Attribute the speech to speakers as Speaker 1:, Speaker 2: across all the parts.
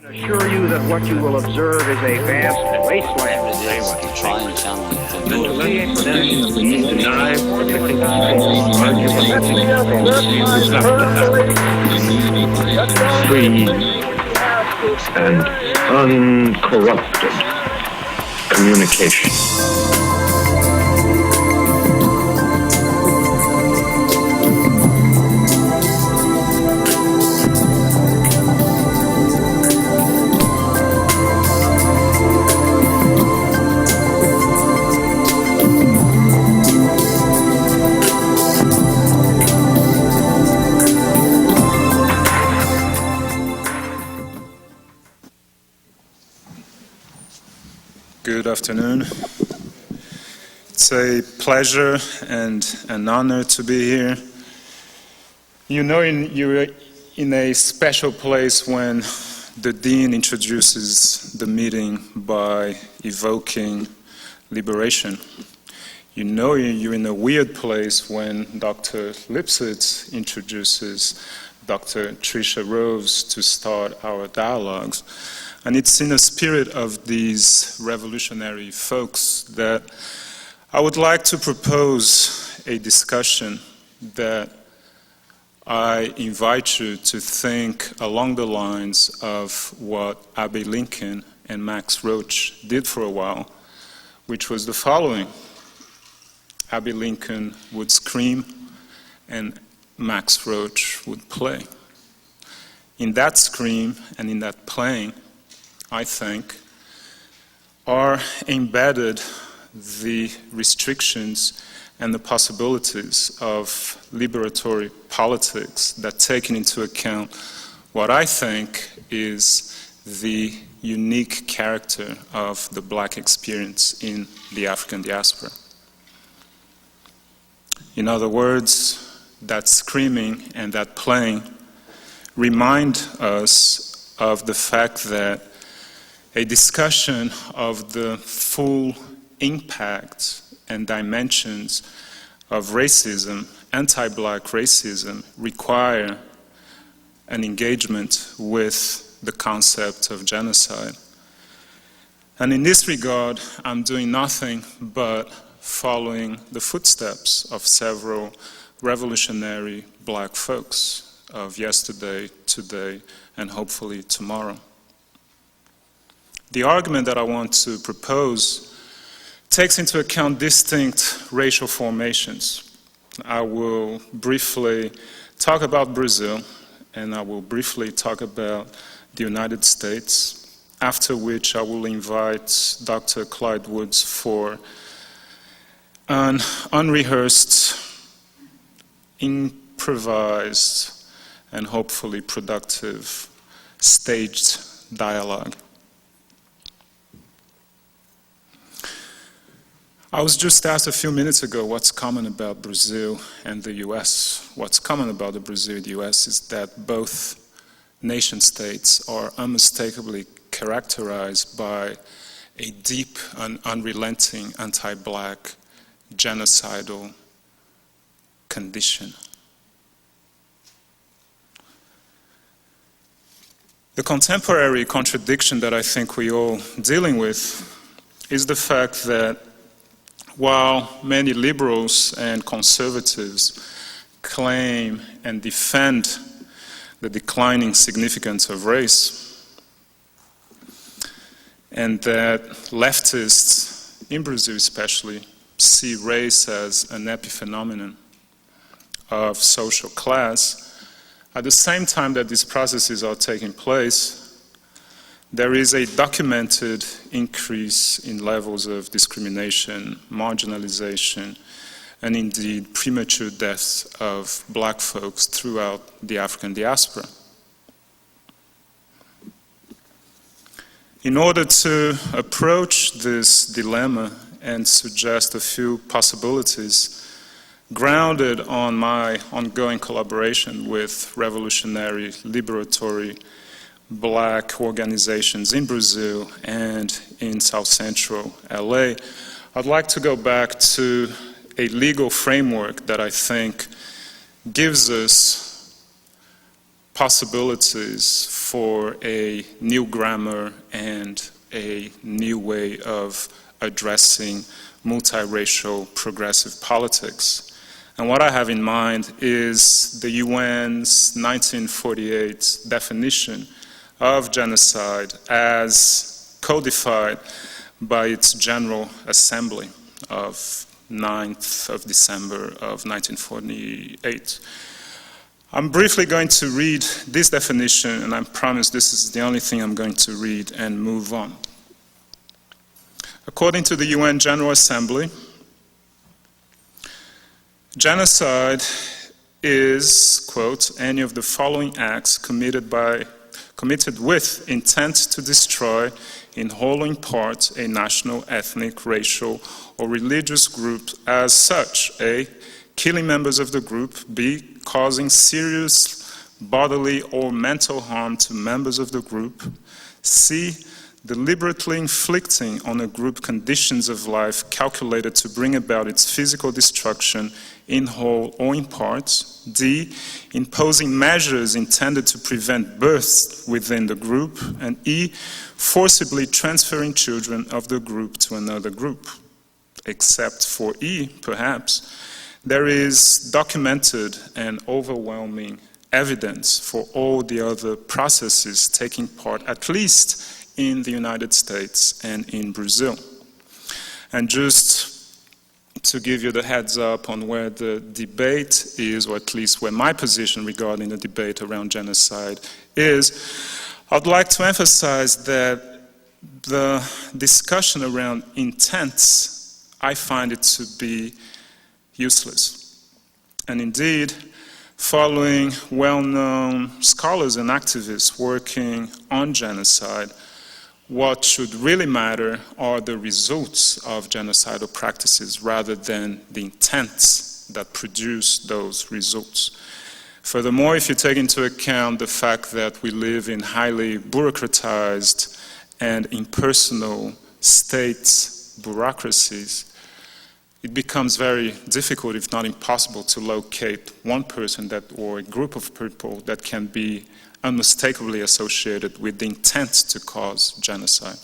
Speaker 1: I assure you that what you will observe is a vast wasteland.
Speaker 2: Try and channel it.
Speaker 3: Free and uncorrupted communication.
Speaker 4: Good afternoon. It's a pleasure and an honor to be here. You know you're in a special place when the Dean introduces the meeting by evoking liberation. You know you're in a weird place when Dr. Lipsitz introduces Dr. Tricia Rose to start our dialogues. And it's in the spirit of these revolutionary folks that I would like to propose a discussion that I invite you to think along the lines of what Abe Lincoln and Max Roach did for a while, which was the following. Abe Lincoln would scream and Max Roach would play. In that scream and in that playing, I think, are embedded the restrictions and the possibilities of liberatory politics that taken into account what I think is the unique character of the black experience in the African diaspora. In other words, that screaming and that playing remind us of the fact that a discussion of the full impact and dimensions of racism, anti-black racism, require an engagement with the concept of genocide. And in this regard, I'm doing nothing but following the footsteps of several revolutionary black folks of yesterday, today, and hopefully tomorrow. The argument that I want to propose takes into account distinct racial formations. I will briefly talk about Brazil, and I will briefly talk about the United States, after which I will invite Dr. Clyde Woods for an unrehearsed, improvised, and hopefully productive staged dialogue. I was just asked a few minutes ago what's common about Brazil and the US. What's common about the Brazil and the US is that both nation states are unmistakably characterized by a deep and unrelenting anti-black genocidal condition. The contemporary contradiction that I think we're all dealing with is the fact that while many liberals and conservatives claim and defend the declining significance of race, and that leftists, in Brazil especially, see race as an epiphenomenon of social class, at the same time that these processes are taking place, there is a documented increase in levels of discrimination, marginalization, and indeed premature deaths of black folks throughout the African diaspora. In order to approach this dilemma and suggest a few possibilities grounded on my ongoing collaboration with revolutionary, liberatory black organizations in Brazil and in South Central LA, I'd like to go back to a legal framework that I think gives us possibilities for a new grammar and a new way of addressing multiracial progressive politics. And what I have in mind is the UN's 1948 definition of genocide as codified by its General Assembly of 9th of December of 1948. I'm briefly going to read this definition, and I promise this is the only thing I'm going to read and move on. According to the UN General Assembly, genocide is, quote, any of the following acts committed with intent to destroy in whole or in part a national, ethnic, racial, or religious group as such. A, killing members of the group. B, causing serious bodily or mental harm to members of the group. C, deliberately inflicting on a group conditions of life calculated to bring about its physical destruction in whole or in part. D, imposing measures intended to prevent births within the group. And E, forcibly transferring children of the group to another group. Except for E, perhaps, there is documented and overwhelming evidence for all the other processes taking part, at least in the United States and in Brazil. And just to give you the heads up on where the debate is, or at least where my position regarding the debate around genocide is, I'd like to emphasize that the discussion around intents, I find it to be useless. And indeed, following well-known scholars and activists working on genocide, what should really matter are the results of genocidal practices rather than the intents that produce those results. Furthermore, if you take into account the fact that we live in highly bureaucratized and impersonal state bureaucracies, it becomes very difficult, if not impossible, to locate one person or a group of people that can be unmistakably associated with the intent to cause genocide.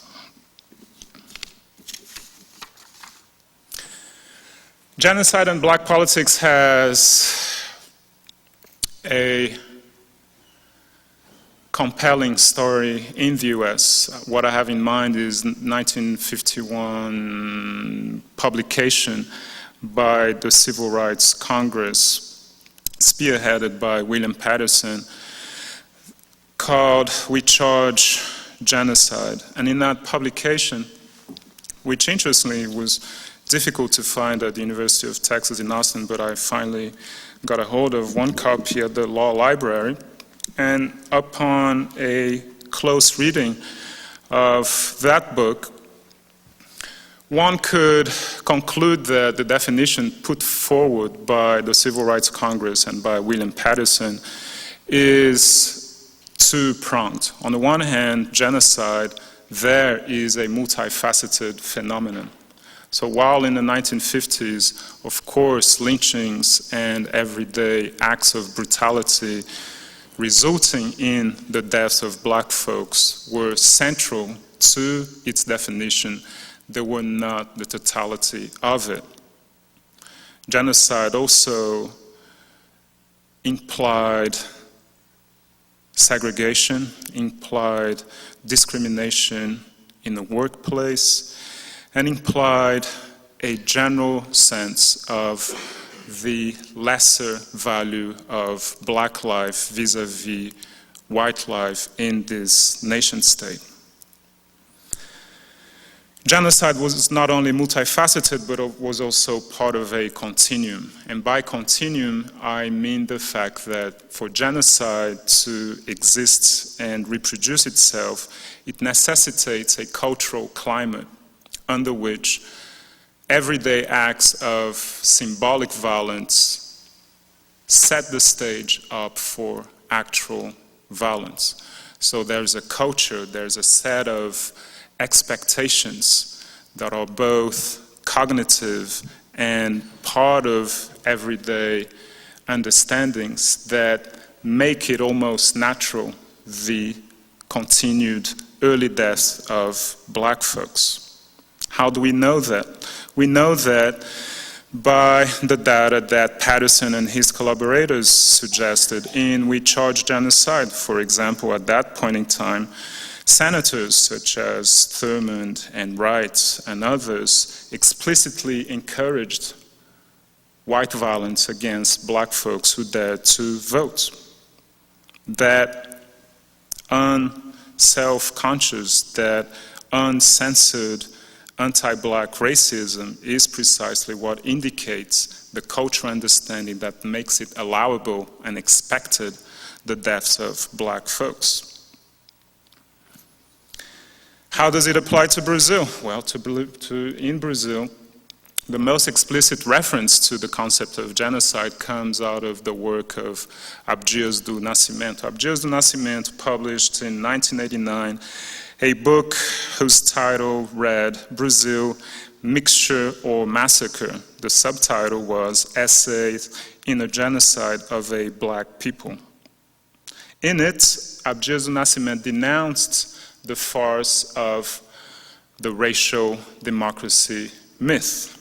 Speaker 4: Genocide and black politics has a compelling story in the US. What I have in mind is 1951 publication by the Civil Rights Congress, spearheaded by William Patterson, called We Charge Genocide. And in that publication, which interestingly was difficult to find at the University of Texas in Austin, but I finally got a hold of one copy at the law library, and upon a close reading of that book, one could conclude that the definition put forward by the Civil Rights Congress and by William Patterson is two-pronged. On the one hand, genocide, there is a multifaceted phenomenon. So while in the 1950s, of course, lynchings and everyday acts of brutality resulting in the deaths of black folks were central to its definition, they were not the totality of it. Genocide also implied segregation, implied discrimination in the workplace, and implied a general sense of the lesser value of black life vis-a-vis white life in this nation state. Genocide was not only multifaceted, but it was also part of a continuum. And by continuum, I mean the fact that for genocide to exist and reproduce itself, it necessitates a cultural climate under which everyday acts of symbolic violence set the stage up for actual violence. So there's a culture, there's a set of expectations that are both cognitive and part of everyday understandings that make it almost natural, the continued early death of black folks. How do we know that? We know that by the data that Patterson and his collaborators suggested in We Charge Genocide. For example, at that point in time, senators such as Thurmond and Wright and others explicitly encouraged white violence against black folks who dared to vote. That unself-conscious, that uncensored anti-black racism is precisely what indicates the cultural understanding that makes it allowable and expected the deaths of black folks. How does it apply to Brazil? Well, in Brazil, the most explicit reference to the concept of genocide comes out of the work of Abdias do Nascimento. Abdias do Nascimento published in 1989 a book whose title read Brazil, Mixture or Massacre. The subtitle was Essays in a Genocide of a Black People. In it, Abdias do Nascimento denounced the farce of the racial democracy myth.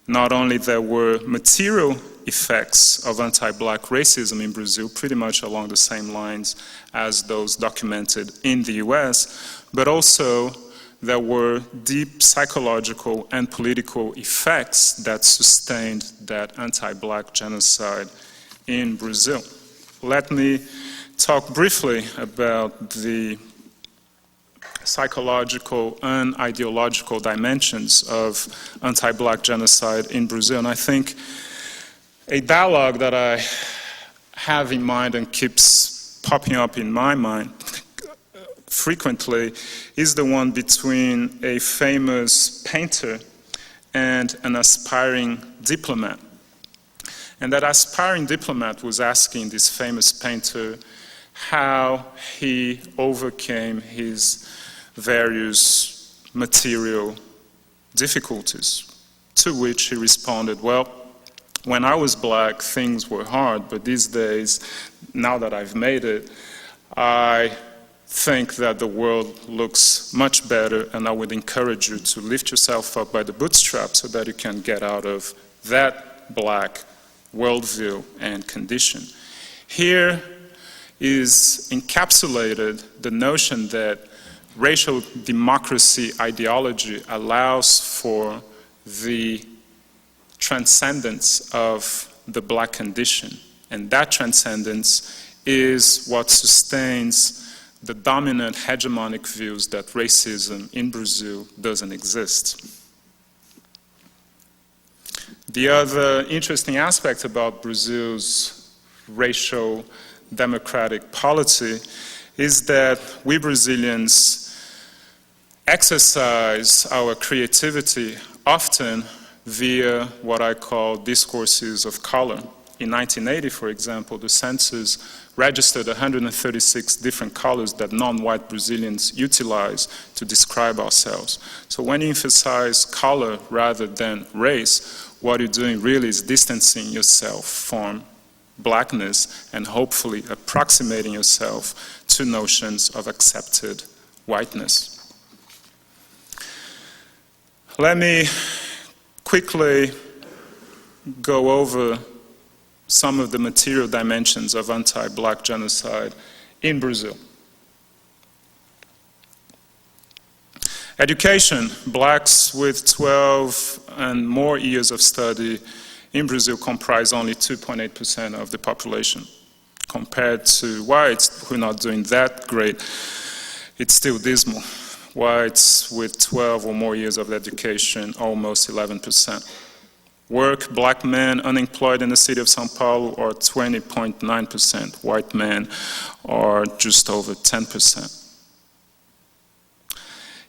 Speaker 4: Not only there were material effects of anti-black racism in Brazil, pretty much along the same lines as those documented in the US, but also there were deep psychological and political effects that sustained that anti-black genocide in Brazil. Let me talk briefly about the psychological and ideological dimensions of anti-black genocide in Brazil. And I think a dialogue that I have in mind and keeps popping up in my mind frequently is the one between a famous painter and an aspiring diplomat. And that aspiring diplomat was asking this famous painter how he overcame his various material difficulties, to which he responded, well, when I was black, things were hard, but these days, now that I've made it, I think that the world looks much better, and I would encourage you to lift yourself up by the bootstraps so that you can get out of that black worldview and condition. Here is encapsulated the notion that racial democracy ideology allows for the transcendence of the black condition. And that transcendence is what sustains the dominant hegemonic views that racism in Brazil doesn't exist. The other interesting aspect about Brazil's racial democratic polity is that we Brazilians exercise our creativity often via what I call discourses of color. In 1980, for example, the census registered 136 different colors that non-white Brazilians utilize to describe ourselves. So when you emphasize color rather than race, what you're doing really is distancing yourself from blackness and hopefully approximating yourself to notions of accepted whiteness. Let me quickly go over some of the material dimensions of anti-black genocide in Brazil. Education. Blacks with 12 and more years of study in Brazil comprise only 2.8% of the population. Compared to whites who are not doing that great, it's still dismal. Whites with 12 or more years of education, almost 11%. Work, black men unemployed in the city of São Paulo are 20.9%. White men are just over 10%.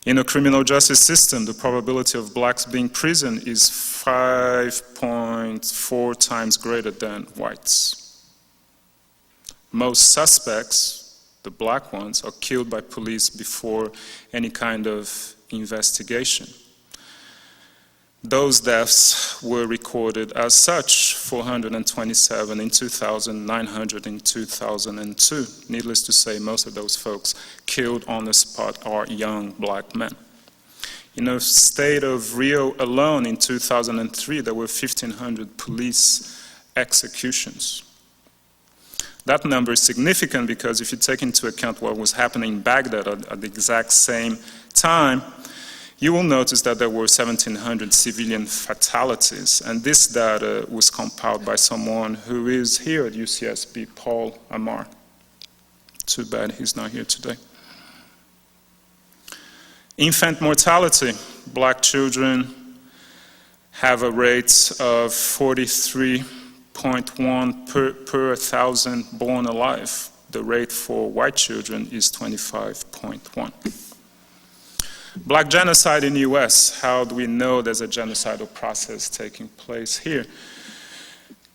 Speaker 4: In a criminal justice system, the probability of blacks being imprisoned is 5.4 times greater than whites. Most suspects, the black ones, are killed by police before any kind of investigation. those deaths were recorded as such, 427 in 2000, 900 in 2002. Needless to say, most of those folks killed on the spot are young black men. In the state of Rio alone in 2003, there were 1,500 police executions. That number is significant because if you take into account what was happening in Baghdad at the exact same time, you will notice that there were 1,700 civilian fatalities. And this data was compiled by someone who is here at UCSB, Paul Amar. Too bad he's not here today. Infant mortality. Black children have a rate of 43.1 per 1,000 born alive. The rate for white children is 25.1. Black genocide in the US. How do we know there's a genocidal process taking place here?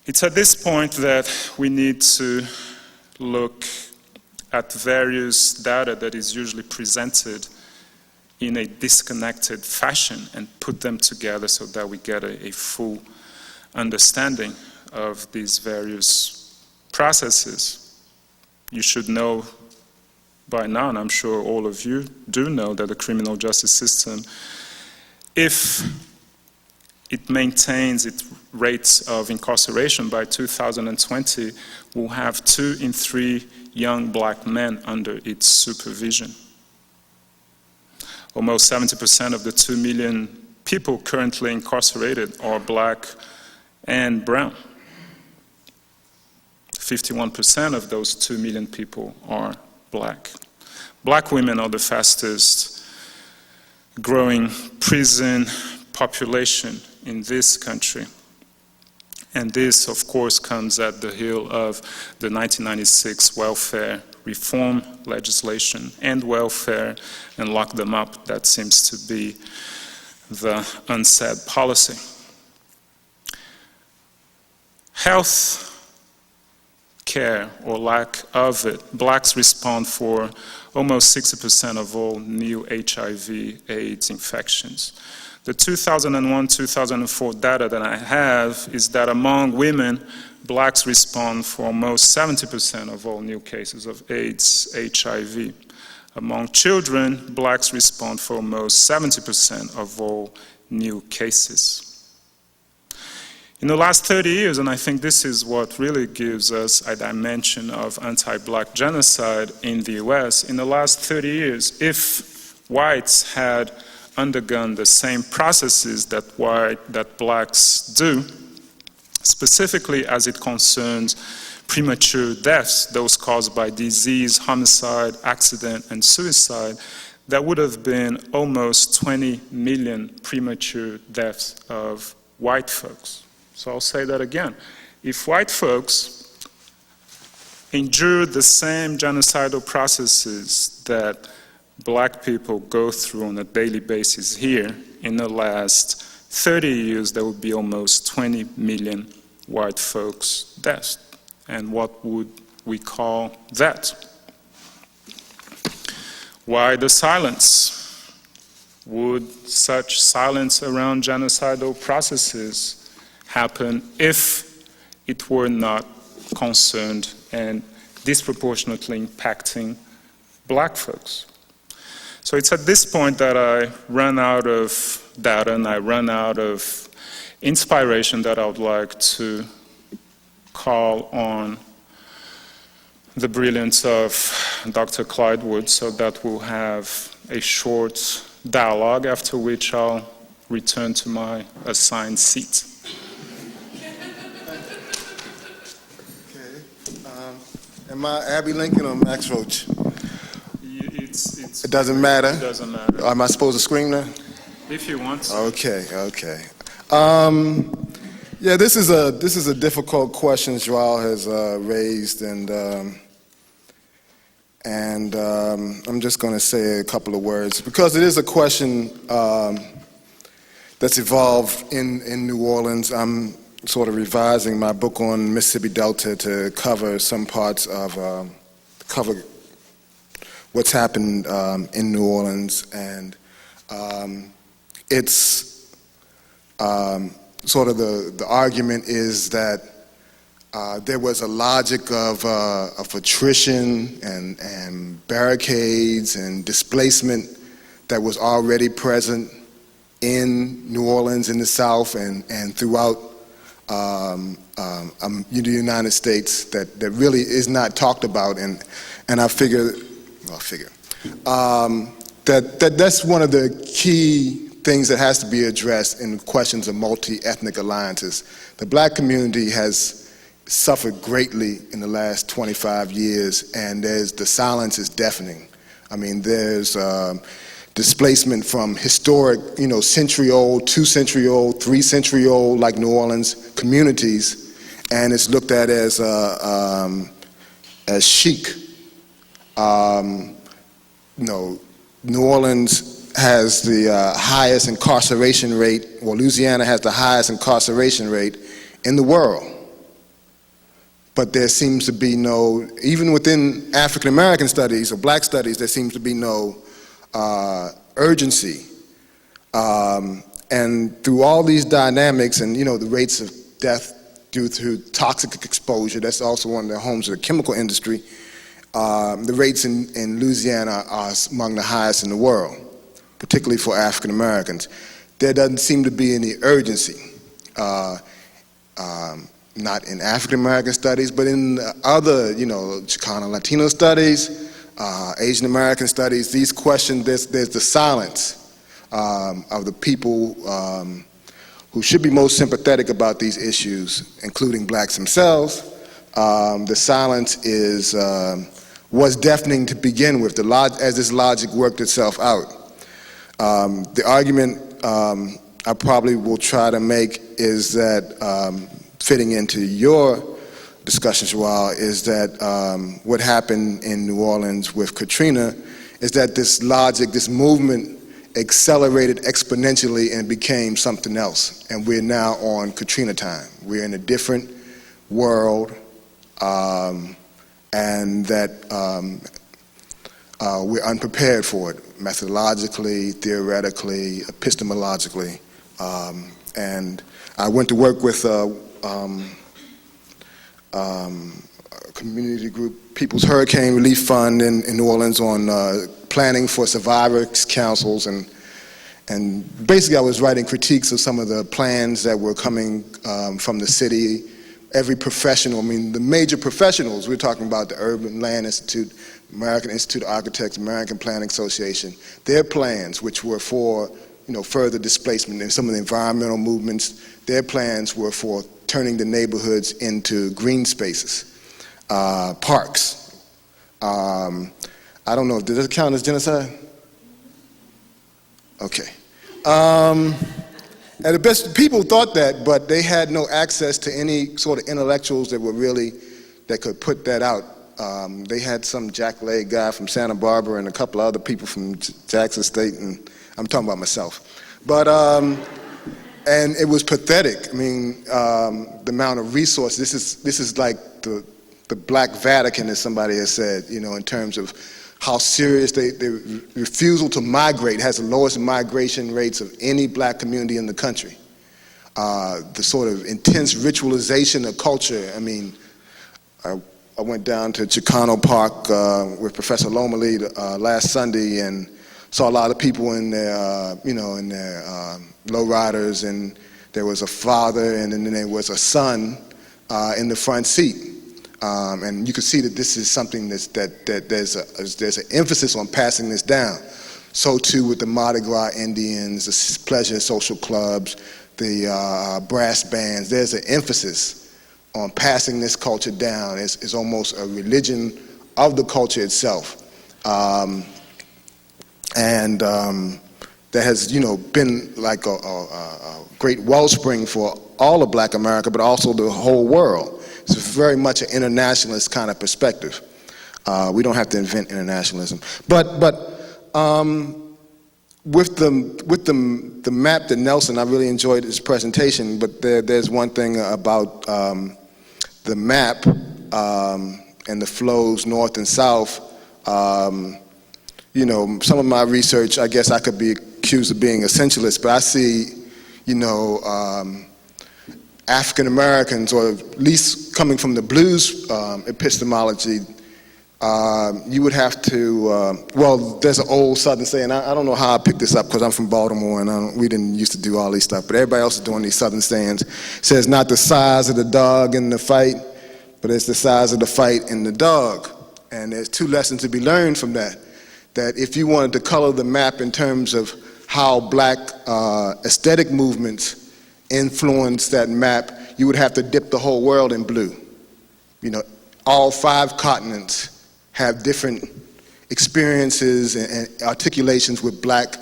Speaker 4: It's at this point that we need to look at various data that is usually presented in a disconnected fashion and put them together so that we get a full understanding of these various processes. You should know by now, and I'm sure all of you do know, that the criminal justice system, if it maintains its rates of incarceration by 2020, will have 2 in 3 young black men under its supervision. Almost 70% of the 2 million people currently incarcerated are black and brown. 51% of those 2 million people are black. Black women are the fastest growing prison population in this country. And this, of course, comes at the heel of the 1996 welfare reform legislation, end welfare and lock them up. That seems to be the unsaid policy. Health care or lack of it. Blacks respond for almost 60% of all new HIV/AIDS infections. The 2001-2004 data that I have is that among women, blacks respond for almost 70% of all new cases of AIDS, HIV. Among children, blacks respond for almost 70% of all new cases. In the last 30 years, and I think this is what really gives us a dimension of anti-black genocide in the US, in the last 30 years, if whites had undergone the same processes that blacks do, specifically as it concerns premature deaths, those caused by disease, homicide, accident, and suicide, there would have been almost 20 million premature deaths of white folks. So I'll say that again. If white folks endured the same genocidal processes that black people go through on a daily basis here, in the last 30 years, there would be almost 20 million white folks dead. And what would we call that? Why the silence? Would such silence around genocidal processes happen if it were not concerned and disproportionately impacting black folks? So it's at this point that I run out of data and I run out of inspiration that I would like to call on the brilliance of Dr. Clyde Wood, so that we'll have a short dialogue, after which I'll return to my assigned seat.
Speaker 5: Am I Abby Lincoln or Max Roach? It doesn't matter?
Speaker 4: It doesn't matter.
Speaker 5: Am I supposed to scream now?
Speaker 4: If you want to.
Speaker 5: Okay. Yeah, this is a difficult question Joao has raised, and I'm just going to say a couple of words because it is a question that's evolved in New Orleans. I'm sort of revising my book on Mississippi Delta to cover some parts of cover what's happened in New Orleans, and it's sort of the argument is that there was a logic of attrition and barricades and displacement that was already present in New Orleans, in the South, and throughout the United States that really is not talked about. And I figure that's one of the key things that has to be addressed in questions of multi-ethnic alliances. The black community has suffered greatly in the last 25 years, and the silence is deafening. I mean, there's displacement from historic, century-old, 2-century-old, 3-century-old, like New Orleans communities, and it's looked at as chic. New Orleans has the highest incarceration rate, or Louisiana has the highest incarceration rate in the world. But there seems to be even within African American studies or black studies, there seems to be no urgency. And through all these dynamics and, the rates of death due to toxic exposure, that's also one of the homes of the chemical industry, the rates in Louisiana are among the highest in the world, particularly for African Americans. There doesn't seem to be any urgency, not in African American studies, but in other, Chicano Latino studies, Asian American studies. These questions, there's the silence of the people who should be most sympathetic about these issues, including blacks themselves. The silence was deafening to begin with, as this logic worked itself out. The argument I probably will try to make is that, fitting into your discussion, Joel, is that what happened in New Orleans with Katrina is that this logic, this movement accelerated exponentially and became something else. And we're now on Katrina time. We're in a different world, and that we're unprepared for it, methodologically, theoretically, epistemologically. And I went to work with a community group, People's Hurricane Relief Fund in New Orleans, on planning for survivors councils, and basically I was writing critiques of some of the plans that were coming from the city. Every professional, the major professionals, we're talking about the Urban Land Institute, American Institute of Architects, American Planning Association, their plans, which were for further displacement in some of the environmental movements, their plans were for turning the neighborhoods into green spaces, parks. I don't know, does this count as genocide? Okay. And the best people thought that, but they had no access to any sort of intellectuals that could put that out. They had some jackleg guy from Santa Barbara and a couple other people from Jackson State, and I'm talking about myself. But, and it was pathetic. The amount of resources, this is like the Black Vatican, as somebody has said, in terms of how serious the refusal to migrate has the lowest migration rates of any black community in the country. The sort of intense ritualization of culture. I went down to Chicano Park with Professor Lomeli last Sunday and saw a lot of people in their, in their lowriders, and there was a father and then there was a son in the front seat. And you can see that this is something that there's an emphasis on passing this down. So too with the Mardi Gras Indians, the pleasure social clubs, the brass bands. There's an emphasis on passing this culture down. It's almost a religion of the culture itself. And that has, been like a great wellspring for all of Black America, but also the whole world. It's very much an internationalist kind of perspective. We don't have to invent internationalism, but with the map that Nelson, I really enjoyed his presentation. But there's one thing about the map and the flows north and south. Some of my research, I guess I could be accused of being essentialist, but I see, African Americans, or at least coming from the blues epistemology, you would have to, there's an old Southern saying, I don't know how I picked this up because I'm from Baltimore and we didn't used to do all these stuff, but everybody else is doing these Southern sayings. It says not the size of the dog in the fight, but it's the size of the fight in the dog. And there's two lessons to be learned from that. That if you wanted to color the map in terms of how black aesthetic movements influence that map, you would have to dip the whole world in blue. All 5 continents have different experiences and articulations with black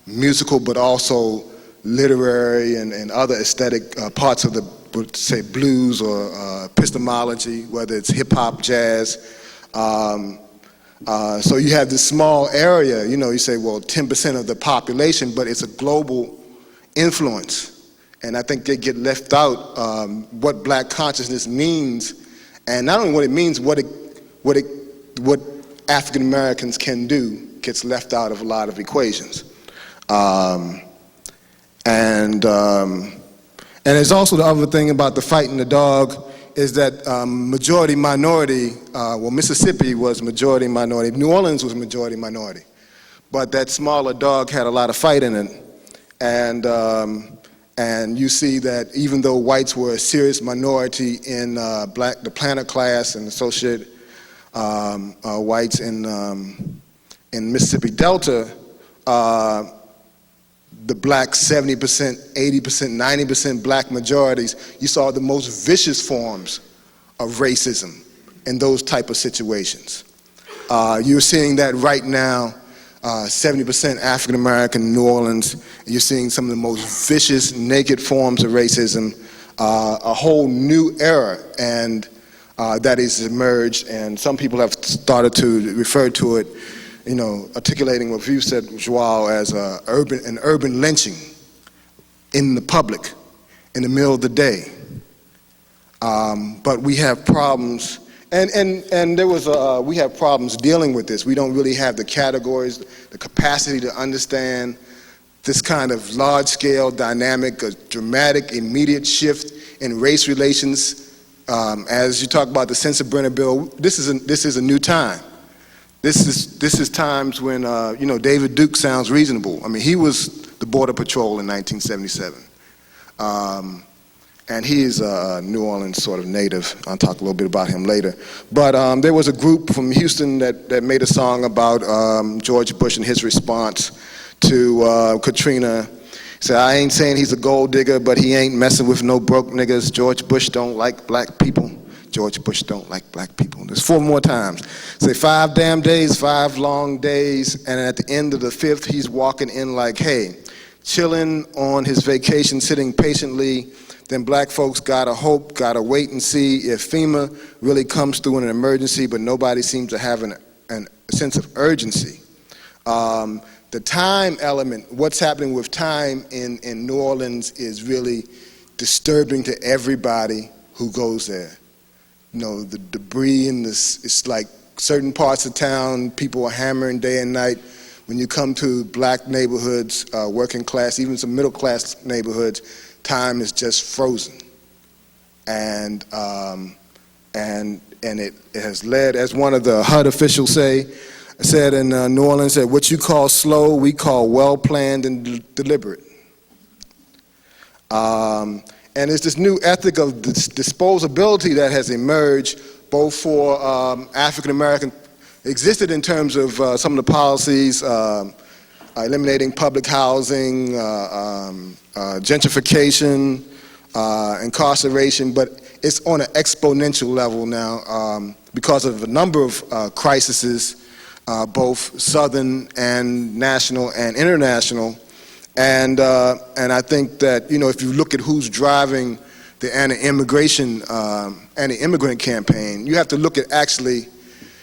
Speaker 5: musical, but also literary and other aesthetic parts of the, say, blues or epistemology, whether it's hip hop, jazz. So you have this small area, you say, well, 10% of the population, but it's a global influence. And I think they get left out what black consciousness means, and not only what it means, what African Americans can do gets left out of a lot of equations. And there's also the other thing about the fight in the dog is that majority minority, Mississippi was majority minority, New Orleans was majority minority, but that smaller dog had a lot of fight in it. And you see that even though whites were a serious minority in the planter class and associated whites in Mississippi Delta, the black 70%, 80%, 90% black majorities, you saw the most vicious forms of racism in those type of situations. You're seeing that right now, 70% African American in New Orleans. You're seeing some of the most vicious, naked forms of racism, a whole new era, and that has emerged, and some people have started to refer to it, articulating what you said, Joao, as an urban lynching in the public, in the middle of the day. But we have problems, and we have problems dealing with this. We don't really have the categories, the capacity to understand this kind of large-scale, dynamic, dramatic, immediate shift in race relations. As you talk about the Sensenbrenner bill, this is a new time. This is times when David Duke sounds reasonable. I mean, he was the Border Patrol in 1977, and he is a New Orleans sort of native. I'll talk a little bit about him later. But there was a group from Houston that made a song about George Bush and his response to Katrina. He said, "I ain't saying he's a gold digger, but he ain't messing with no broke niggas. George Bush don't like black people. George Bush don't like black people." There's 4 more times. Say 5 damn days, 5 long days, and at the end of the 5th, he's walking in like, hey, chilling on his vacation, sitting patiently. Then black folks gotta hope, gotta wait and see if FEMA really comes through in an emergency, but nobody seems to have a sense of urgency. The time element, what's happening with time in New Orleans is really disturbing to everybody who goes there. The debris in this, it's like certain parts of town, people are hammering day and night. When you come to black neighborhoods, working class, even some middle class neighborhoods, time is just frozen. And it has led, as one of the HUD officials said in New Orleans, said, what you call slow, we call well-planned and deliberate. And it's this new ethic of disposability that has emerged, both for African American, existed in terms of some of the policies, eliminating public housing, gentrification, incarceration, but it's on an exponential level now because of a number of crises, both Southern and national and international. And I think that, if you look at who's driving the anti-immigrant campaign, you have to look at actually,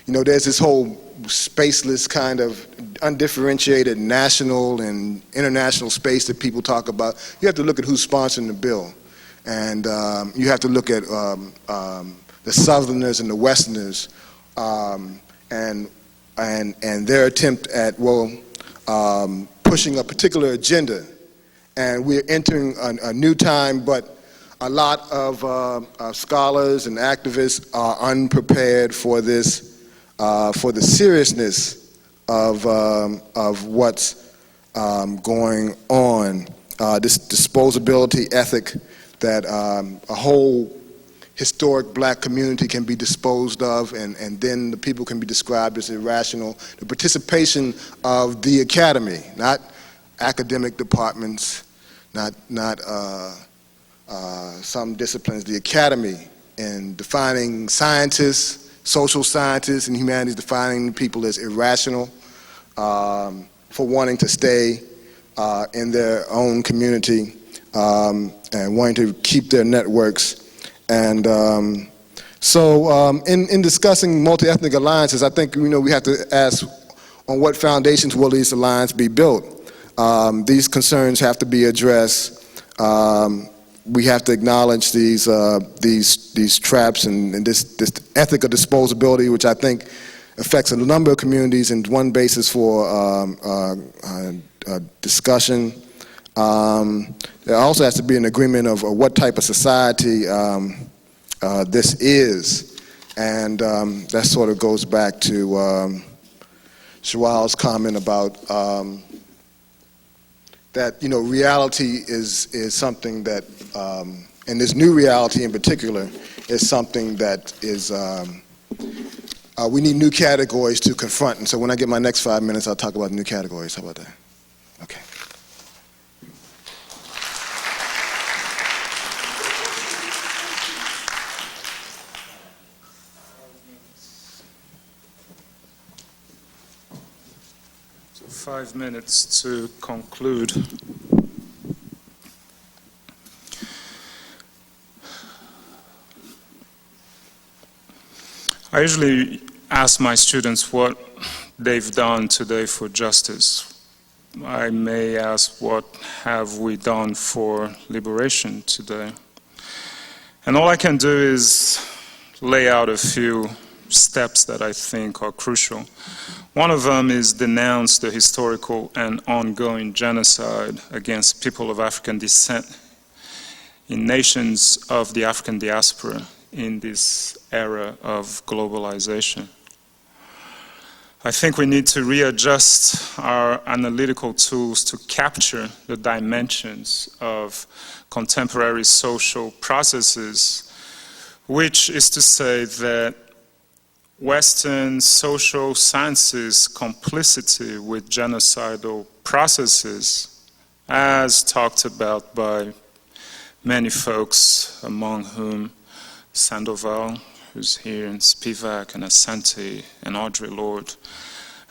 Speaker 5: there's this whole spaceless kind of undifferentiated national and international space that people talk about. You have to look at who's sponsoring the bill. And you have to look at the Southerners and the Westerners and their attempt at, pushing a particular agenda And we're entering a new time, but a lot of scholars and activists are unprepared for this, for the seriousness of what's going on. This disposability ethic that a whole historic black community can be disposed of, and then the people can be described as irrational. The participation of the academy, not academic departments, not some disciplines, the academy, in defining scientists, social scientists, and humanities, defining people as irrational for wanting to stay in their own community and wanting to keep their networks. And in discussing multi-ethnic alliances, I think we have to ask on what foundations will these alliances be built. These concerns have to be addressed. We have to acknowledge these traps and this ethic of disposability, which I think affects a number of communities, and one basis for discussion. There also has to be an agreement of what type of society this is, and that sort of goes back to Shawal's comment about that reality is something that, and this new reality in particular, is something that is we need new categories to confront. And so when I get my next 5 minutes, I'll talk about new categories. How about that? Okay.
Speaker 4: So 5 minutes to conclude. I usually ask my students what they've done today for justice. I may ask, what have we done for liberation today? And all I can do is lay out a few steps that I think are crucial. One of them is denounce the historical and ongoing genocide against people of African descent in nations of the African diaspora in this era of globalization. I think we need to readjust our analytical tools to capture the dimensions of contemporary social processes, which is to say that Western social sciences' complicity with genocidal processes, as talked about by many folks, among whom Sandoval, who's here, and Spivak, and Asante, and Audre Lorde,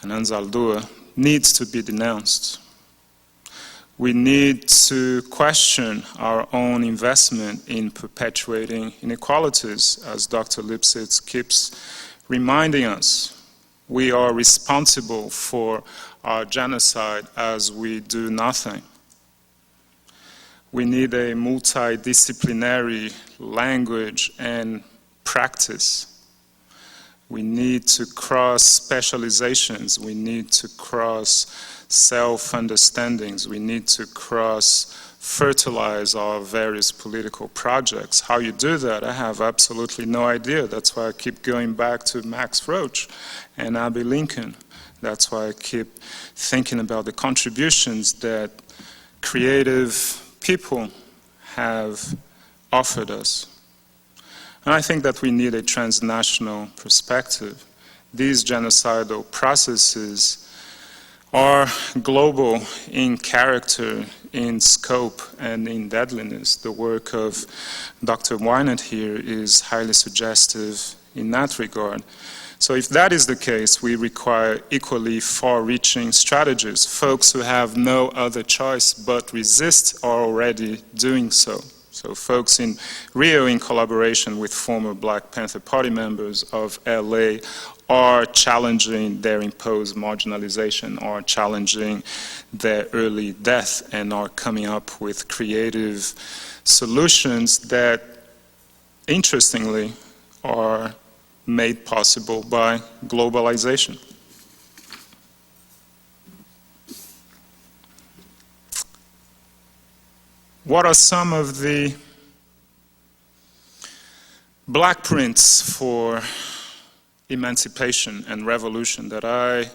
Speaker 4: and Anzaldúa, needs to be denounced. We need to question our own investment in perpetuating inequalities, as Dr. Lipsitz keeps reminding us. We are responsible for our genocide as we do nothing. We need a multidisciplinary language and practice. We need to cross specializations. We need to cross self-understandings. We need to fertilize our various political projects. How you do that, I have absolutely no idea. That's why I keep going back to Max Roach and Abbie Lincoln. That's why I keep thinking about the contributions that creative people have offered us. And I think that we need a transnational perspective. These genocidal processes are global in character, in scope, and in deadliness. The work of Dr. Wynant here is highly suggestive in that regard. So if that is the case, we require equally far-reaching strategies. Folks who have no other choice but resist are already doing so. So folks in Rio, in collaboration with former Black Panther Party members of LA, are challenging their imposed marginalization, are challenging their early death, and are coming up with creative solutions that, interestingly, are made possible by globalization. what are some of the black prints for emancipation and revolution that I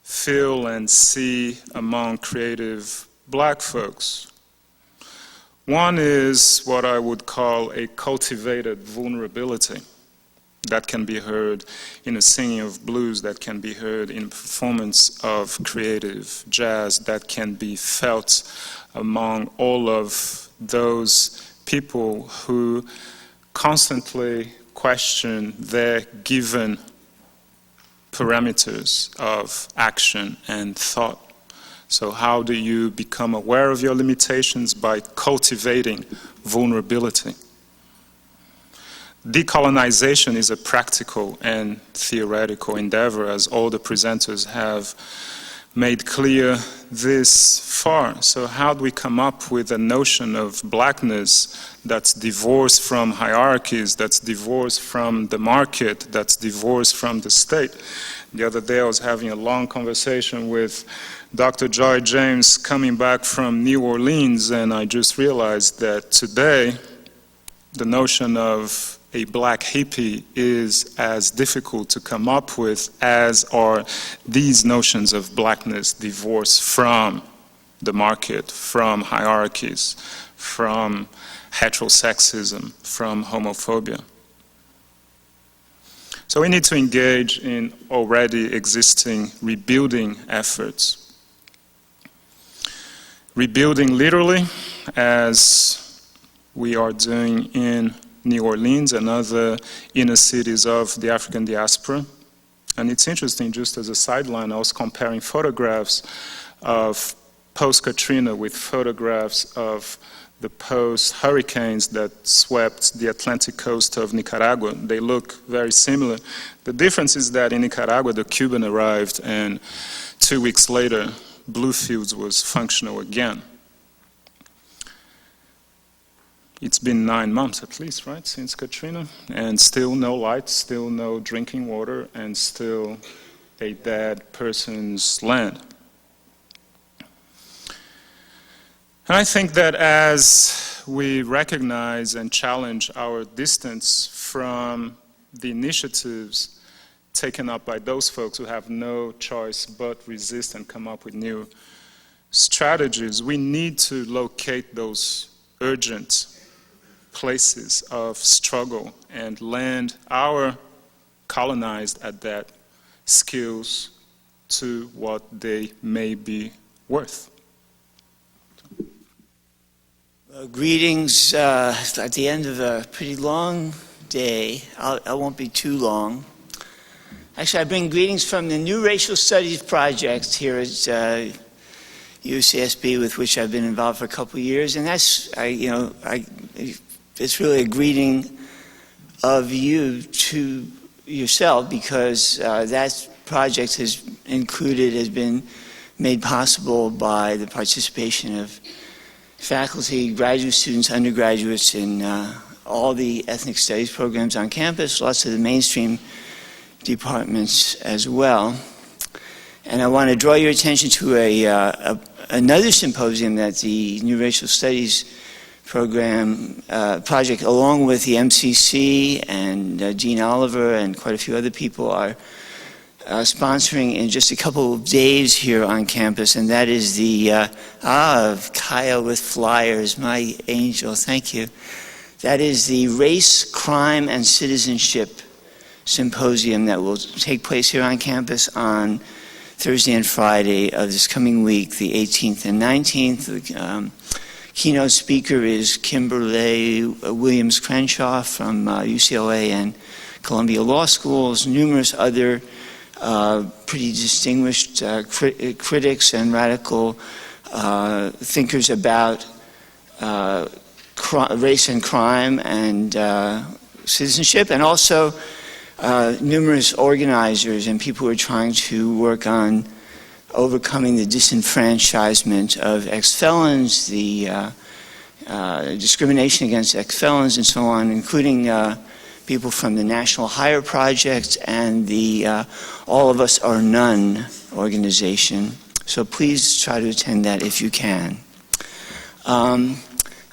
Speaker 4: feel and see among creative black folks? One is what I would call a cultivated vulnerability that can be heard in the singing of blues, that can be heard in performance of creative jazz, that can be felt among all of those people who constantly question their given parameters of action and thought. So how do you become aware of your limitations? By cultivating vulnerability. Decolonization is a practical and theoretical endeavor, as all the presenters have made clear this far. So how do we come up with a notion of blackness that's divorced from hierarchies, that's divorced from the market, that's divorced from the state? The other day I was having a long conversation with Dr. Joy James coming back from New Orleans, and I just realized that today the notion of a black hippie is as difficult to come up with as are these notions of blackness divorced from the market, from hierarchies, from heterosexism, from homophobia. So we need to engage in already existing rebuilding efforts. Rebuilding literally, as we are doing in New Orleans and other inner cities of the African diaspora. And it's interesting, just as a sideline, I was comparing photographs of post-Katrina with photographs of the post-hurricanes that swept the Atlantic coast of Nicaragua. They look very similar. The difference is that in Nicaragua, the Cuban arrived, and 2 weeks later, Bluefields was functional again. It's been 9 months at least, right, since Katrina, and still no light, still no drinking water, and still a dead person's land. And I think that as we recognize and challenge our distance from the initiatives taken up by those folks who have no choice but resist and come up with new strategies, we need to locate those urgent places of struggle and lend our colonized at that skills to what they may be worth.
Speaker 6: Greetings at the end of a pretty long day. I won't be too long. Actually, I bring greetings from the New Racial Studies Project here at UCSB, with which I've been involved for a couple of years, and that's, it's really a greeting of you to yourself, because that project has been made possible by the participation of faculty, graduate students, undergraduates in all the ethnic studies programs on campus, lots of the mainstream departments as well. And I want to draw your attention to another symposium that the New Racial Studies program project, along with the MCC and Dean Oliver and quite a few other people, are sponsoring in just a couple of days here on campus, and that is the Kaya with flyers, my angel, thank you. That is the Race, Crime, and Citizenship Symposium that will take place here on campus on Thursday and Friday of this coming week, the 18th and 19th. The keynote speaker is Kimberly Williams Crenshaw from UCLA and Columbia Law Schools, numerous other pretty distinguished critics and radical thinkers about race and crime and citizenship, and also numerous organizers and people who are trying to work on overcoming the disenfranchisement of ex-felons, the discrimination against ex-felons and so on, including people from the National Hire Project and the All of Us or None organization. So please try to attend that if you can.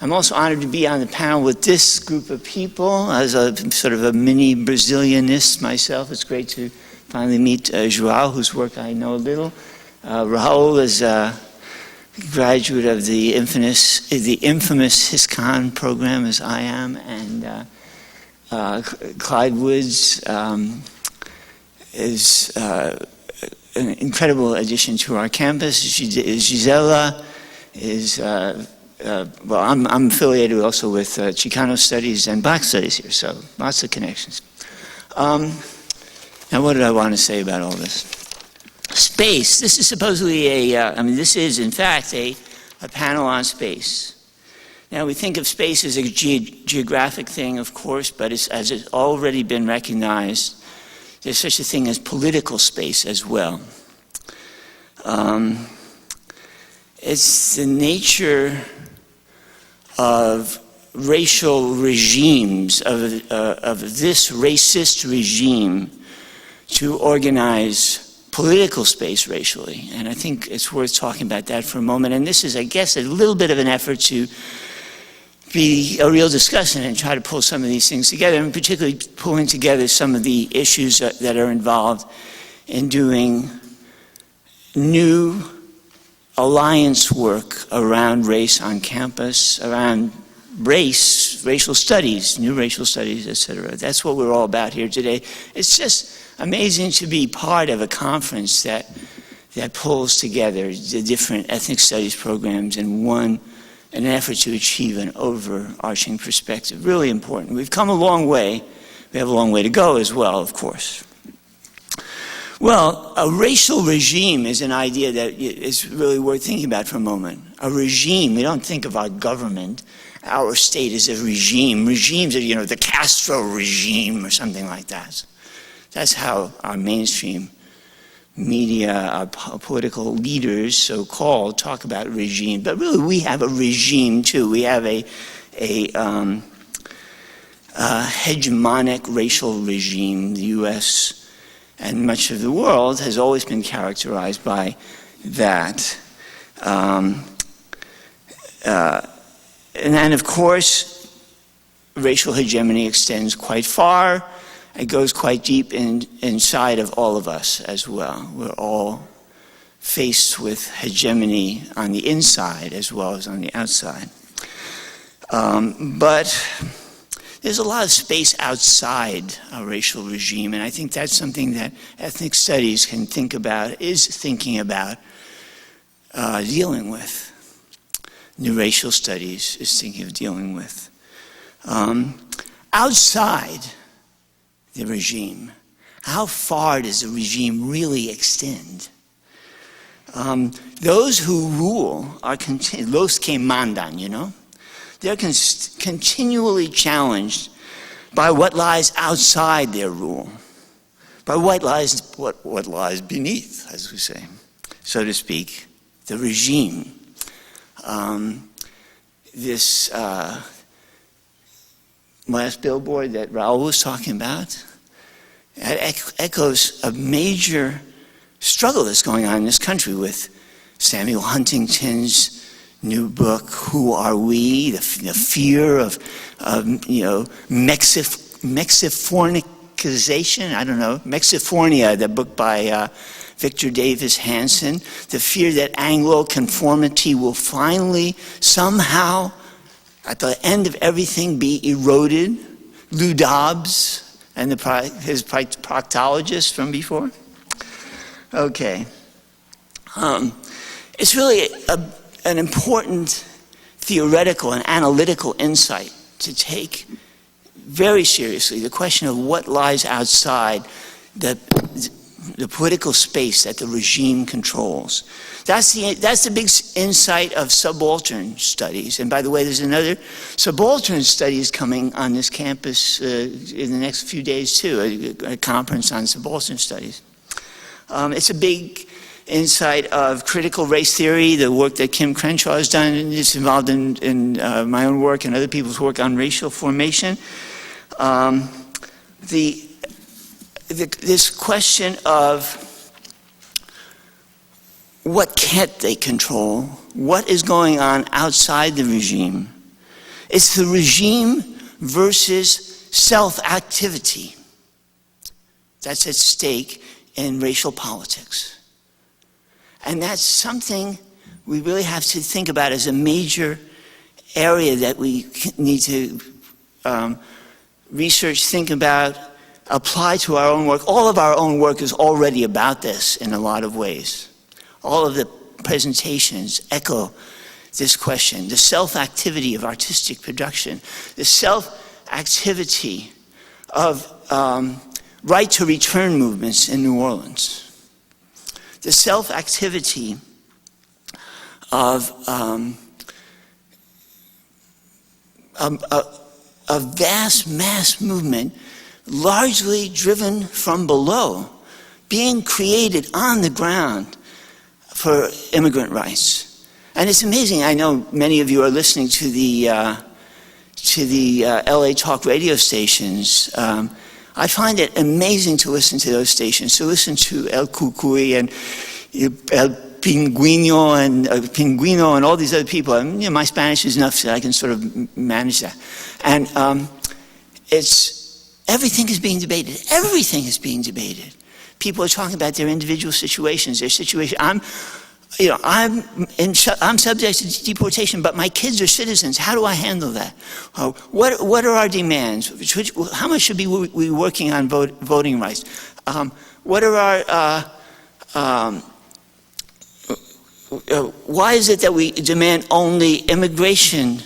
Speaker 6: I'm also honored to be on the panel with this group of people. As a sort of a mini Brazilianist myself, it's great to finally meet João, whose work I know a little. Raul is a graduate of the infamous HISCON program, as I am, and Clyde Woods is an incredible addition to our campus. Gisela is, well, I'm affiliated also with Chicano Studies and Black Studies here, so lots of connections. Now, what did I want to say about all this? Space. This is supposedly this is, in fact, a panel on space. Now, we think of space as a geographic thing, of course, but as it's already been recognized, there's such a thing as political space as well. It's the nature of racial regimes, of this racist regime, to organize political space racially. And I think it's worth talking about that for a moment. And this is, I guess, a little bit of an effort to be a real discussion and try to pull some of these things together, and particularly pulling together some of the issues that are involved in doing new alliance work around race on campus, around racial studies, new racial studies, etc. That's what we're all about here today. It's just amazing to be part of a conference that pulls together the different ethnic studies programs in an effort to achieve an overarching perspective. Really important. We've come a long way. We have a long way to go as well, of course. Well, a racial regime is an idea that is really worth thinking about for a moment. A regime, we don't think of our government. Our state is a regime. Regimes are, the Castro regime or something like that. That's how our mainstream media, our political leaders, so-called, talk about regime. But really, we have a regime, too. We have a hegemonic racial regime. The U.S. and much of the world has always been characterized by that. And then, of course, racial hegemony extends quite far. It goes quite deep inside of all of us as well. We're all faced with hegemony on the inside as well as on the outside. But there's a lot of space outside a racial regime, and I think that's something that ethnic studies can think about, is thinking about dealing with. New racial studies is thinking of dealing with. Outside the regime, how far does the regime really extend? Those who rule are los que mandan, they're continually challenged by what lies outside their rule, by what lies beneath, as we say, so to speak, the regime. This last billboard that Raul was talking about, it echoes a major struggle that's going on in this country with Samuel Huntington's new book, Who Are We? The fear of Mexifornicization, I don't know, Mexiphonia, the book by Victor Davis Hanson, the fear that Anglo-conformity will finally somehow, at the end of everything, be eroded. Lou Dobbs and his proctologist from before. Okay. It's really an important theoretical and analytical insight to take very seriously the question of what lies outside the political space that the regime controls. That's the big insight of subaltern studies. And by the way, there's another subaltern studies coming on this campus in the next few days too, a conference on subaltern studies. It's a big insight of critical race theory, the work that Kim Crenshaw has done. It's involved in my own work and other people's work on racial formation. This question of what can't they control, what is going on outside the regime, It's the regime versus self-activity that's at stake in racial politics. And that's something we really have to think about as a major area that we need to research, think about, apply to our own work. All of our own work is already about this in a lot of ways. All of the presentations echo this question, the self-activity of artistic production, the self-activity of right to return movements in New Orleans, the self-activity of a vast mass movement largely driven from below, being created on the ground for immigrant rights. And it's amazing, I know many of you are listening to the LA talk radio stations. I find it amazing to listen to those stations, to listen to El Cucuy and El Pingüino and all these other people. I mean, my Spanish is enough that I can sort of manage that. And everything is being debated. Everything is being debated. People are talking about their individual situations, their situation. I'm subject to deportation, but my kids are citizens. How do I handle that? What are our demands? How much should we be working on voting rights? What are our why is it that we demand only immigration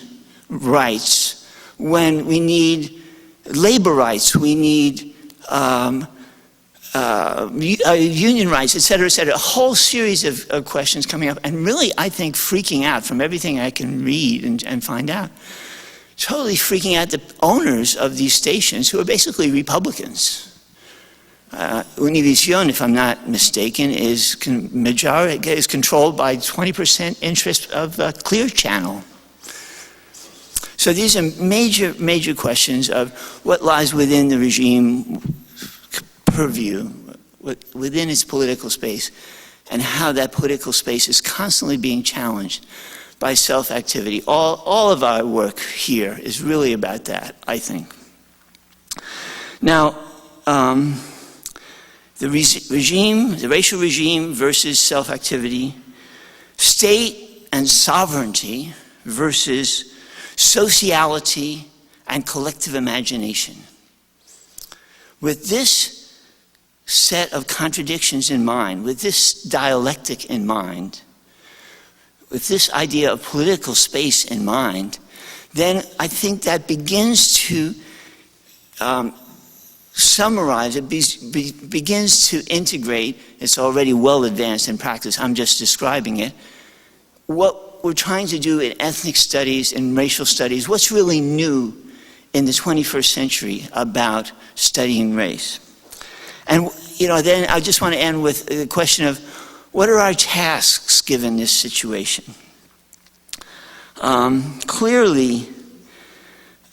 Speaker 6: rights when we need labor rights, we need union rights, et cetera, a whole series of questions coming up, and really, I think, freaking out from everything I can read and find out. Totally freaking out the owners of these stations, who are basically Republicans. Univision, if I'm not mistaken, is controlled by 20% interest of Clear Channel. So these are major, major questions of what lies within the regime purview, within its political space, and how that political space is constantly being challenged by self-activity. All of our work here is really about that, I think. Now, the racial regime versus self-activity, state and sovereignty versus sociality and collective imagination. With this set of contradictions in mind, with this dialectic in mind, with this idea of political space in mind, then I think that begins to summarize, it begins to integrate, it's already well advanced in practice, I'm just describing it, what we're trying to do in ethnic studies and racial studies, what's really new in the 21st century about studying race. And then I just want to end with the question of what are our tasks given this situation? Clearly,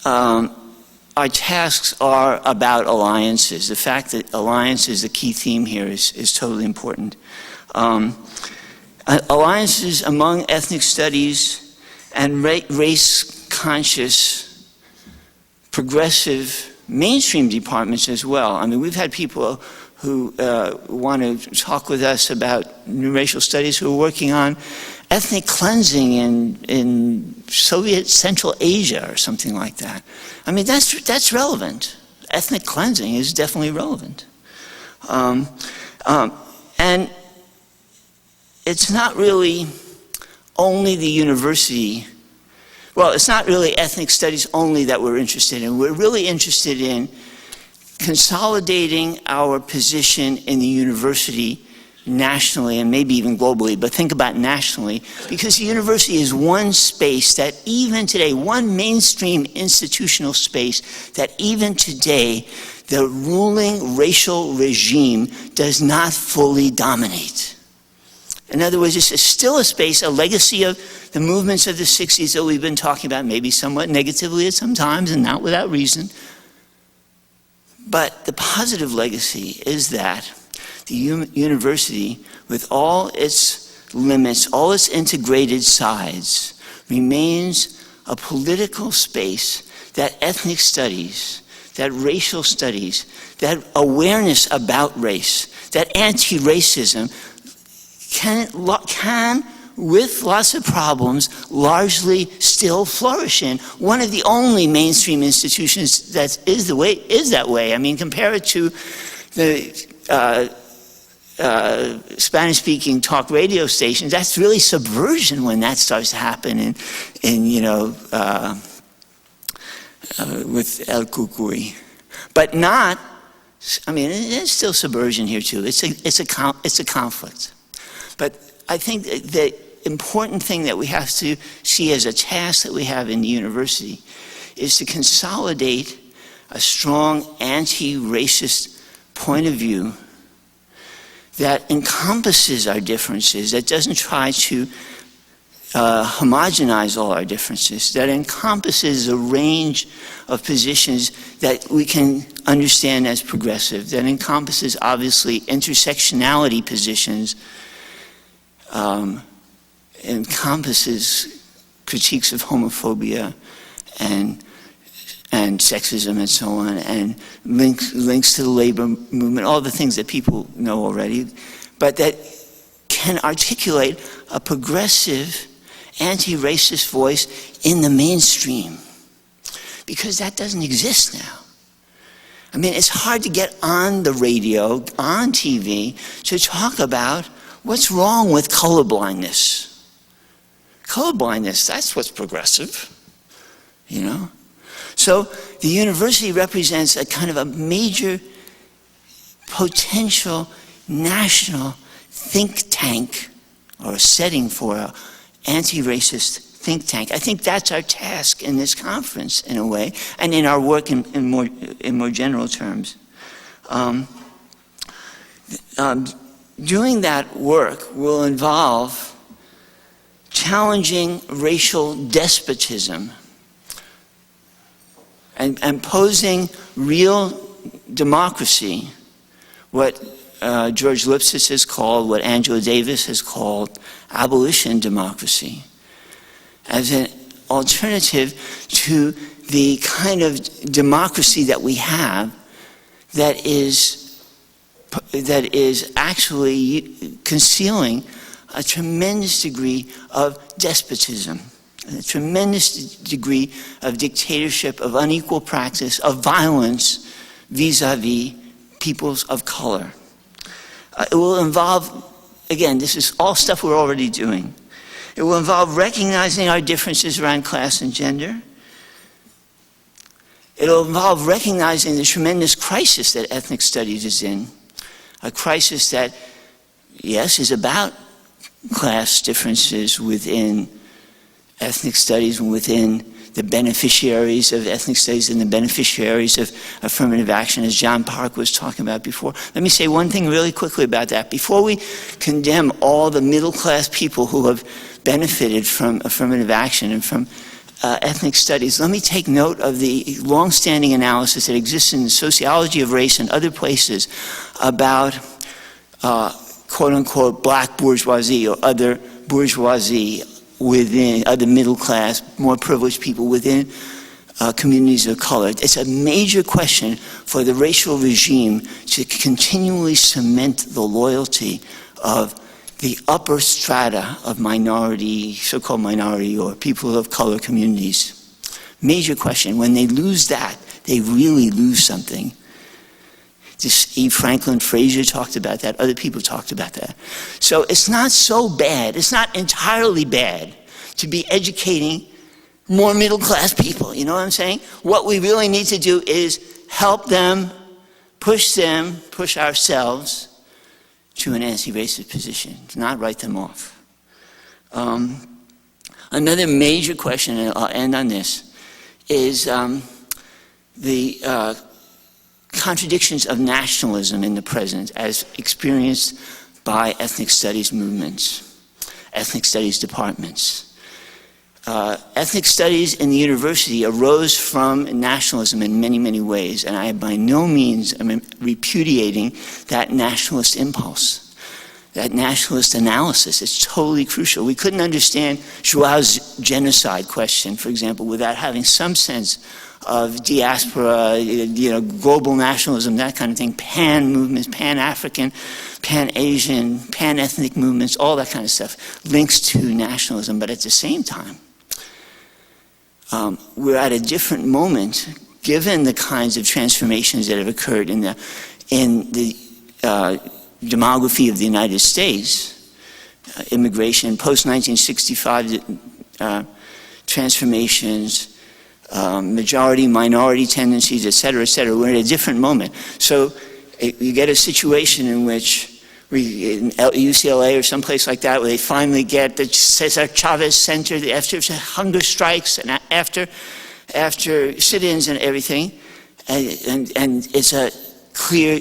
Speaker 6: our tasks are about alliances. The fact that alliance is the key theme here is totally important. Alliances among ethnic studies and race-conscious, progressive, mainstream departments as well. I mean, we've had people who want to talk with us about new racial studies who are working on ethnic cleansing in Soviet Central Asia or something like that. I mean, that's relevant. Ethnic cleansing is definitely relevant. And it's not really only the university. Well, it's not really ethnic studies only that we're interested in. We're really interested in consolidating our position in the university nationally and maybe even globally, but think about nationally, because the university is one space that even today, one mainstream institutional space that even today the ruling racial regime does not fully dominate. In other words, this is still a space, a legacy of the movements of the 60s that we've been talking about, maybe somewhat negatively at some times and not without reason. But the positive legacy is that the university, with all its limits, all its integrated sides, remains a political space that ethnic studies, that racial studies, that awareness about race, that anti-racism can, with lots of problems, largely still flourish in. One of the only mainstream institutions that is that way. I mean, compare it to the Spanish-speaking talk radio stations. That's really subversion when that starts to happen with El Cucuy. But not, I mean, there's still subversion here too. It's a conflict. But I think the important thing that we have to see as a task that we have in the university is to consolidate a strong anti-racist point of view that encompasses our differences, that doesn't try to homogenize all our differences, that encompasses a range of positions that we can understand as progressive, that encompasses, obviously, intersectionality positions, encompasses critiques of homophobia and sexism and so on, and links to the labor movement, all the things that people know already, but that can articulate a progressive anti-racist voice in the mainstream, because that doesn't exist now. I mean, it's hard to get on the radio, on TV, to talk about what's wrong with colorblindness. Colorblindness, that's what's progressive, you know? So the university represents a kind of a major potential national think tank, or a setting for an anti-racist think tank. I think that's our task in this conference, in a way, and in our work in more general terms. Doing that work will involve challenging racial despotism and posing real democracy, what George Lipsitz has called, what Angela Davis has called, abolition democracy, as an alternative to the kind of democracy that we have that is actually concealing a tremendous degree of despotism, a tremendous degree of dictatorship, of unequal practice, of violence vis-a-vis peoples of color. It will involve, again, this is all stuff we're already doing. It will involve recognizing our differences around class and gender. It will involve recognizing the tremendous crisis that ethnic studies is in, a crisis that, yes, is about class differences within ethnic studies and within the beneficiaries of ethnic studies and the beneficiaries of affirmative action, as John Park was talking about before. Let me say one thing really quickly about that. Before we condemn all the middle-class people who have benefited from affirmative action and from ethnic studies, let me take note of the long-standing analysis that exists in the sociology of race and other places about quote-unquote black bourgeoisie or other bourgeoisie within other middle class, more privileged people within communities of color. It's a major question for the racial regime to continually cement the loyalty of the upper strata of minority, so-called minority or people of color communities. Major question. When they lose that, they really lose something. This E. Franklin Frazier talked about that. Other people talked about that. So it's not so bad. It's not entirely bad to be educating more middle-class people. You know what I'm saying? What we really need to do is help them, push ourselves to an anti-racist position, to not write them off. Another major question, and I'll end on this, is the contradictions of nationalism in the present as experienced by ethnic studies movements, ethnic studies departments. Ethnic studies in the university arose from nationalism in many, many ways, and I by no means am repudiating that nationalist impulse. that nationalist analysis. It's totally crucial. We couldn't understand Joao's genocide question, for example, without having some sense of diaspora, global nationalism, that kind of thing, pan movements, pan-African, pan-Asian, pan-ethnic movements, all that kind of stuff, links to nationalism. But at the same time, we're at a different moment, given the kinds of transformations that have occurred in the demography of the United States, immigration, post-1965 transformations, majority-minority tendencies, et cetera, et cetera. We're in a different moment. So you get a situation in which in UCLA or someplace like that, where they finally get the Cesar Chavez Center, after hunger strikes and after sit-ins and everything, and it's a clear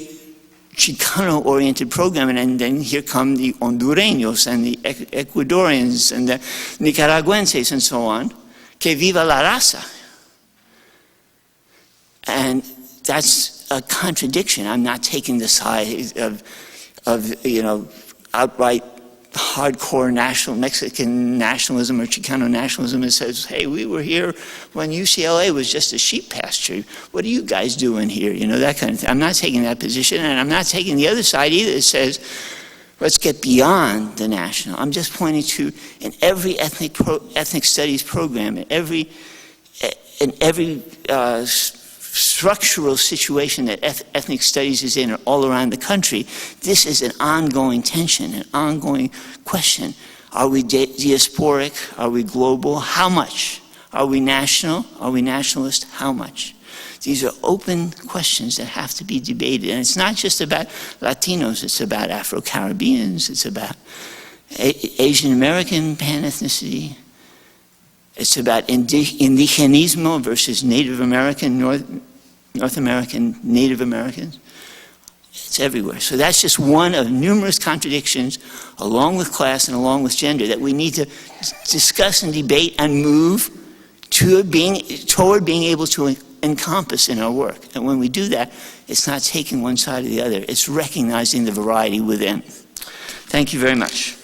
Speaker 6: Chicano-oriented program, and then here come the Hondureños and the Ecuadorians and the Nicaraguenses and so on. Que viva la raza. And that's a contradiction. I'm not taking the side of outright hardcore Mexican nationalism or Chicano nationalism that says, hey, we were here when UCLA was just a sheep pasture. What are you guys doing here? That kind of thing. I'm not taking that position, and I'm not taking the other side either that says, let's get beyond the national. I'm just pointing to, in every ethnic studies program, in every structural situation that ethnic studies is in all around the country, this is an ongoing tension, an ongoing question. Are we diasporic? Are we global? How much? Are we national? Are we nationalist? How much? These are open questions that have to be debated. And it's not just about Latinos, it's about Afro-Caribbeans, it's about Asian American pan-ethnicity. It's about indigenismo versus Native American, North American, Native Americans. It's everywhere. So that's just one of numerous contradictions, along with class and along with gender, that we need to discuss and debate and move toward being able to encompass in our work. And when we do that, it's not taking one side or the other. It's recognizing the variety within. Thank you very much.